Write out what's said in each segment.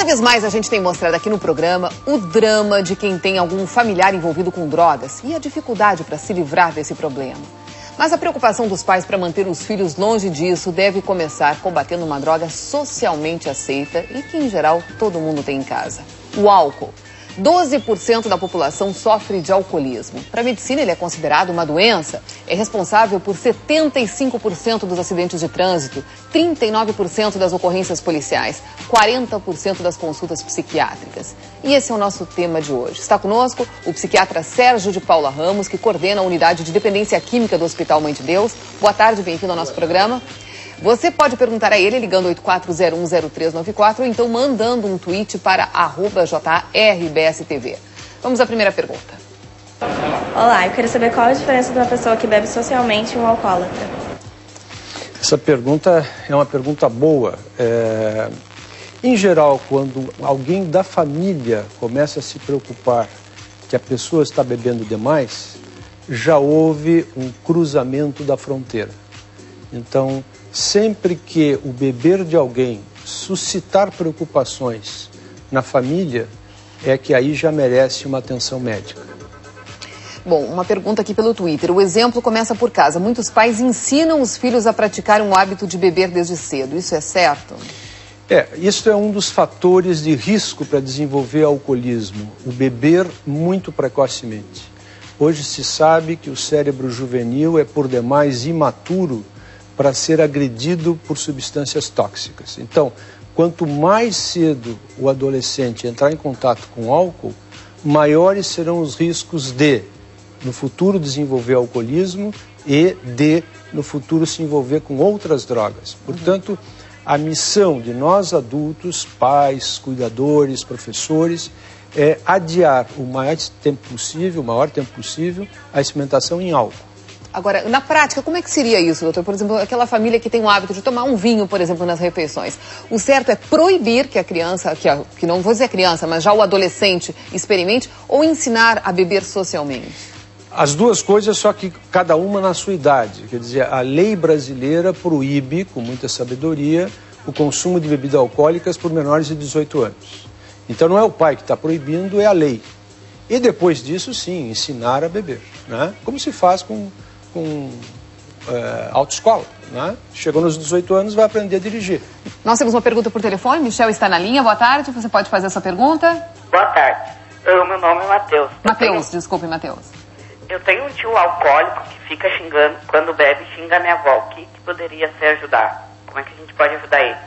Cada vez mais a gente tem mostrado aqui no programa o drama de quem tem algum familiar envolvido com drogas e a dificuldade para se livrar desse problema. Mas a preocupação dos pais para manter os filhos longe disso deve começar combatendo uma droga socialmente aceita e que, em geral, todo mundo tem em casa: o álcool. 12% da população sofre de alcoolismo. Para a medicina, ele é considerado uma doença. É responsável por 75% dos acidentes de trânsito, 39% das ocorrências policiais, 40% das consultas psiquiátricas. E esse é o nosso tema de hoje. Está conosco o psiquiatra Sérgio de Paula Ramos, que coordena a unidade de dependência química do Hospital Mãe de Deus. Boa tarde, bem-vindo ao nosso programa. Você pode perguntar a ele ligando 84010394 ou então mandando um tweet para @JRBSTV. Vamos à primeira pergunta. Olá, eu quero saber qual a diferença de uma pessoa que bebe socialmente e um alcoólatra. Essa pergunta é uma pergunta boa. Em geral, quando alguém da família começa a se preocupar que a pessoa está bebendo demais, já houve um cruzamento da fronteira. Então, sempre que o beber de alguém suscitar preocupações na família, é que aí já merece uma atenção médica. Bom, uma pergunta aqui pelo Twitter. O exemplo começa por casa. Muitos pais ensinam os filhos a praticarem o hábito de beber desde cedo. Isso é certo? Isso é um dos fatores de risco para desenvolver alcoolismo, o beber muito precocemente. Hoje se sabe que o cérebro juvenil é por demais imaturo para ser agredido por substâncias tóxicas. Então, quanto mais cedo o adolescente entrar em contato com álcool, maiores serão os riscos de, no futuro, desenvolver alcoolismo e de, no futuro, se envolver com outras drogas. Portanto, a missão de nós adultos, pais, cuidadores, professores, é adiar o maior tempo possível, a experimentação em álcool. Agora, na prática, como é que seria isso, doutor? Por exemplo, aquela família que tem o hábito de tomar um vinho, por exemplo, nas refeições. O certo é proibir que a criança, que não vou dizer criança, mas já o adolescente experimente, ou ensinar a beber socialmente? As duas coisas, só que cada uma na sua idade. Quer dizer, a lei brasileira proíbe, com muita sabedoria, o consumo de bebidas alcoólicas por menores de 18 anos. Então não é o pai que está proibindo, é a lei. E depois disso, sim, ensinar a beber, né? Como se faz com autoescola, né? Chegou nos 18 anos, vai aprender a dirigir. Nós temos uma pergunta por telefone. Michel está na linha. Boa tarde. Você pode fazer a sua pergunta? Boa tarde. Meu nome é Matheus. Desculpe, Matheus. Eu tenho um tio alcoólico que fica xingando, quando bebe, xinga a minha avó. O que poderia ser ajudar? Como é que a gente pode ajudar ele?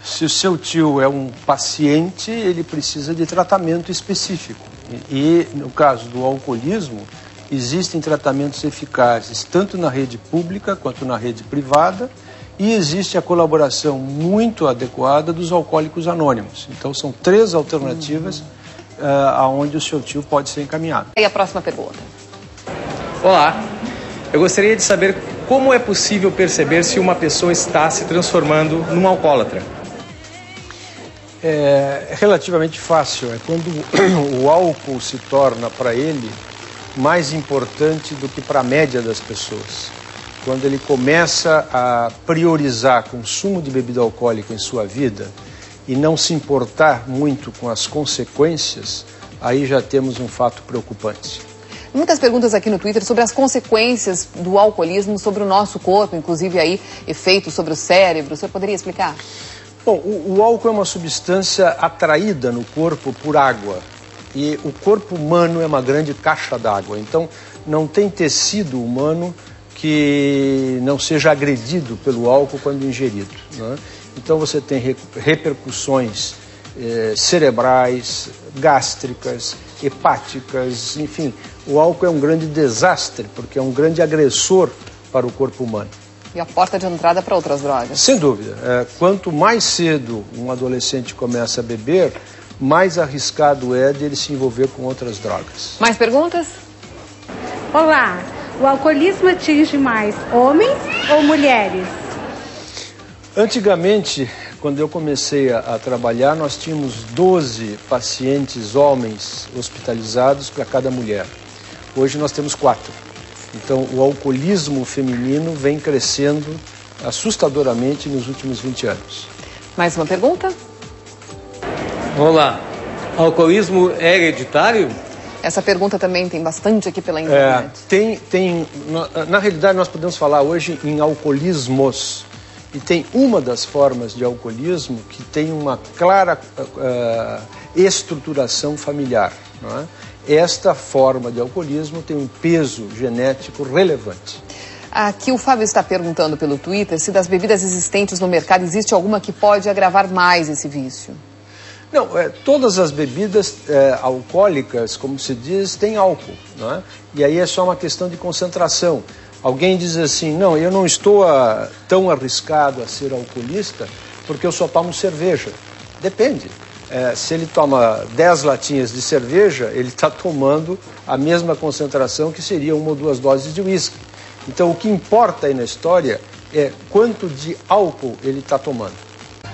Se o seu tio é um paciente, ele precisa de tratamento específico. E no caso do alcoolismo, existem tratamentos eficazes tanto na rede pública quanto na rede privada e existe a colaboração muito adequada dos alcoólicos anônimos. Então são 3 alternativas aonde o seu tio pode ser encaminhado. E a próxima pergunta. Olá, eu gostaria de saber como é possível perceber se uma pessoa está se transformando num alcoólatra. É relativamente fácil, é quando o álcool se torna para ele mais importante do que para a média das pessoas. Quando ele começa a priorizar consumo de bebida alcoólica em sua vida e não se importar muito com as consequências, aí já temos um fato preocupante. Muitas perguntas aqui no Twitter sobre as consequências do alcoolismo sobre o nosso corpo, inclusive aí efeitos sobre o cérebro. O senhor poderia explicar? Bom, o álcool é uma substância atraída no corpo por água. E o corpo humano é uma grande caixa d'água, então não tem tecido humano que não seja agredido pelo álcool quando ingerido, né? Então você tem repercussões cerebrais, gástricas, hepáticas, enfim. O álcool é um grande desastre, porque é um grande agressor para o corpo humano. E a porta de entrada para outras drogas? Sem dúvida. Quanto mais cedo um adolescente começa a beber, mais arriscado é de ele se envolver com outras drogas. Mais perguntas? Olá, o alcoolismo atinge mais homens ou mulheres? Antigamente, quando eu comecei a trabalhar, nós tínhamos 12 pacientes homens hospitalizados para cada mulher. Hoje nós temos 4. Então, o alcoolismo feminino vem crescendo assustadoramente nos últimos 20 anos. Mais uma pergunta? Vamos lá. Alcoolismo é hereditário? Essa pergunta também tem bastante aqui pela internet. Na realidade, nós podemos falar hoje em alcoolismos. E tem uma das formas de alcoolismo que tem uma clara estruturação familiar. Não é? Esta forma de alcoolismo tem um peso genético relevante. Aqui o Fábio está perguntando pelo Twitter se das bebidas existentes no mercado existe alguma que pode agravar mais esse vício. Não, todas as bebidas alcoólicas, como se diz, têm álcool, não é? E aí é só uma questão de concentração. Alguém diz assim, não, eu não estou tão arriscado a ser alcoolista porque eu só tomo cerveja. Depende. Se ele toma 10 latinhas de cerveja, ele está tomando a mesma concentração que seria 1 ou 2 doses de uísque. Então o que importa aí na história é quanto de álcool ele está tomando.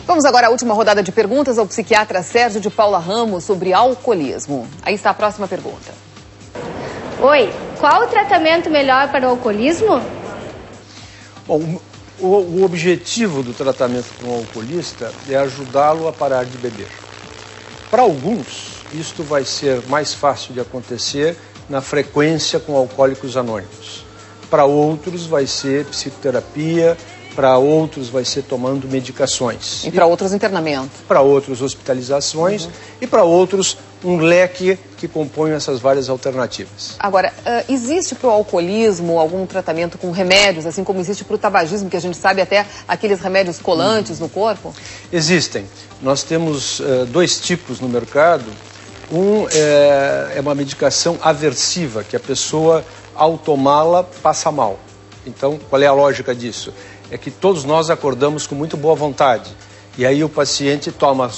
Vamos agora à última rodada de perguntas ao psiquiatra Sérgio de Paula Ramos sobre alcoolismo. Aí está a próxima pergunta. Oi, qual o tratamento melhor para o alcoolismo? Bom, o objetivo do tratamento com o alcoolista é ajudá-lo a parar de beber. Para alguns, isto vai ser mais fácil de acontecer na frequência com alcoólicos anônimos. Para outros vai ser psicoterapia, para outros vai ser tomando medicações. E para outros internamento. Para outros hospitalizações e para outros um leque que compõe essas várias alternativas. Agora, existe para o alcoolismo algum tratamento com remédios, assim como existe para o tabagismo, que a gente sabe até aqueles remédios colantes no corpo? Existem. Nós temos 2 tipos no mercado. Um é uma medicação aversiva, que a pessoa, ao tomá-la, passa mal. Então, qual é a lógica disso? É que todos nós acordamos com muito boa vontade. E aí o paciente toma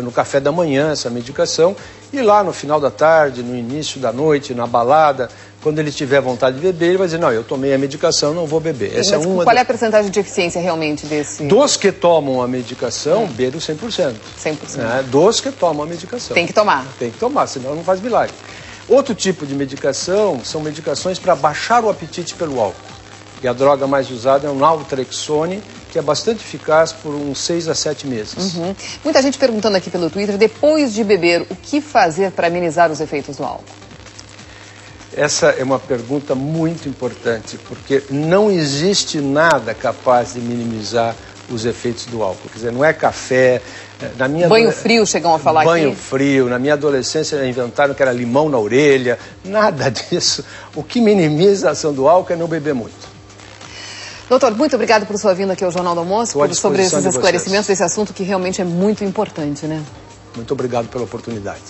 no café da manhã essa medicação e lá no final da tarde, no início da noite, na balada, quando ele tiver vontade de beber, ele vai dizer, não, eu tomei a medicação, não vou beber. Essa qual é a porcentagem de eficiência realmente desse? Dos que tomam a medicação, bebem 100%. 100%. Dos que tomam a medicação. Tem que tomar. Tem que tomar, senão não faz milagre. Outro tipo de medicação são medicações para baixar o apetite pelo álcool. E a droga mais usada é o naltrexone, que é bastante eficaz por uns 6 a 7 meses. Muita gente perguntando aqui pelo Twitter, depois de beber, o que fazer para amenizar os efeitos do álcool? Essa é uma pergunta muito importante, porque não existe nada capaz de minimizar os efeitos do álcool. Quer dizer, não é café... Banho frio, chegam a falar aqui. Banho frio. Na minha adolescência inventaram que era limão na orelha. Nada disso. O que minimiza a ação do álcool é não beber muito. Doutor, muito obrigado por sua vinda aqui ao Jornal do Almoço, sobre esses esclarecimentos desse assunto que realmente é muito importante, né? Muito obrigado pela oportunidade.